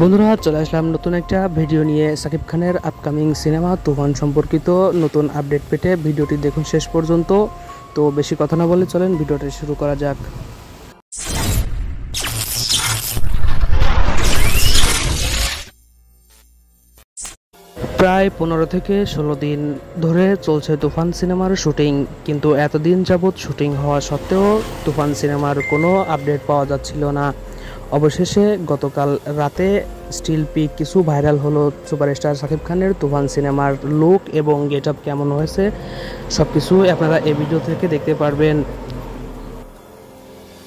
বন্ধুরা, চলে আসলাম নতুন একটা ভিডিও নিয়ে। সাকিব খানের আপকামিং সিনেমা তুফান সম্পর্কিত নতুন আপডেট পেতে ভিডিওটি দেখুন শেষ পর্যন্ত। তো বেশি কথা না বলে চলেন ভিডিওটি শুরু করা যাক। প্রায় 15 থেকে 16 দিন ধরে চলছে তুফান সিনেমার শুটিং, কিন্তু এতদিন যাবৎ শুটিং হওয়া সত্ত্বেও তুফান সিনেমার কোনো আপডেট পাওয়া যাচ্ছিল না। অবশেষে গতকাল রাতে স্টিল পিক কিছু ভাইরাল হলো। সুপারস্টার সাকিব খানের তুফান সিনেমার লুক এবং গেট আপ কেমন হয়েছে সব কিছু আপনারা এই ভিডিও থেকে দেখতে পারবেন।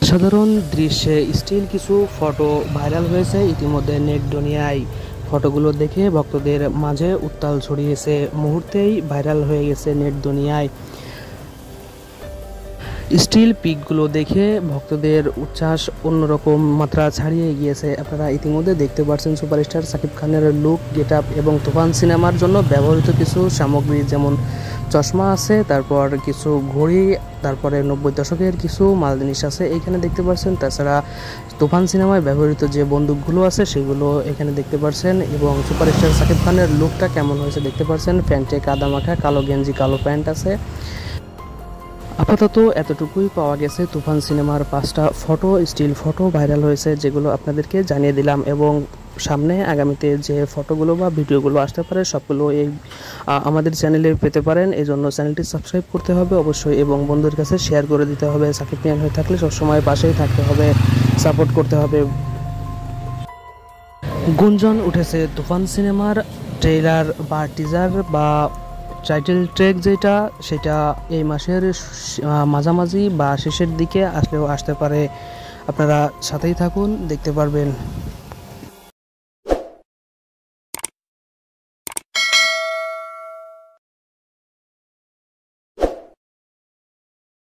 সাধারণ দৃশ্যে স্টিল কিছু ফটো ভাইরাল হয়েছে ইতিমধ্যে নেট দুনিয়ায়। ফটোগুলো দেখে ভক্তদের মাঝে উত্তাল ছড়িয়েছে, মুহূর্তেই ভাইরাল হয়ে গেছে নেট দুনিয়ায়। স্টিল পিকগুলো দেখে ভক্তদের উচ্ছ্বাস অন্যরকম মাত্রা ছাড়িয়ে গিয়েছে। আপনারা ইতিমধ্যে দেখতে পাচ্ছেন সুপারস্টার সাকিব খানের লুক, গেট আপ এবং তুফান সিনেমার জন্য ব্যবহৃত কিছু সামগ্রী, যেমন চশমা আছে, তারপর কিছু ঘড়ি, তারপরে 90 দশকের কিছু মাল জিনিস আছে এখানে দেখতে পাচ্ছেন। তাছাড়া তুফান সিনেমায় ব্যবহৃত যে বন্দুকগুলো আছে সেগুলো এখানে দেখতে পাচ্ছেন। এবং সুপারস্টার সাকিব খানের লুকটা কেমন হয়েছে দেখতে পাচ্ছেন। প্যান্টে কাদা মাখা, কালো গেঞ্জি, কালো প্যান্ট আছে। আপাতত এতটুকুই পাওয়া গেছে। তুফান সিনেমার 5টা ফটো, স্টিল ফটো ভাইরাল হয়েছে, যেগুলো আপনাদেরকে জানিয়ে দিলাম। এবং সামনে আগামীতে যে ফটোগুলো বা ভিডিওগুলো আসতে পারে সবগুলো এই আমাদের চ্যানেলে পেতে পারেন। এই জন্য চ্যানেলটি সাবস্ক্রাইব করতে হবে অবশ্যই এবং বন্ধুদের কাছে শেয়ার করে দিতে হবে। সাকিব খান হয়ে থাকলে সবসময় পাশেই থাকতে হবে, সাপোর্ট করতে হবে। গুঞ্জন উঠেছে তুফান সিনেমার ট্রেলার বা টিজার বা টাইটেল ট্র্যাক সেটা এই মাসের মাঝামাঝি বা শেষের দিকে আসলেও আসতে পারে। আপনারা সাথেই থাকুন, দেখতে পারবেন।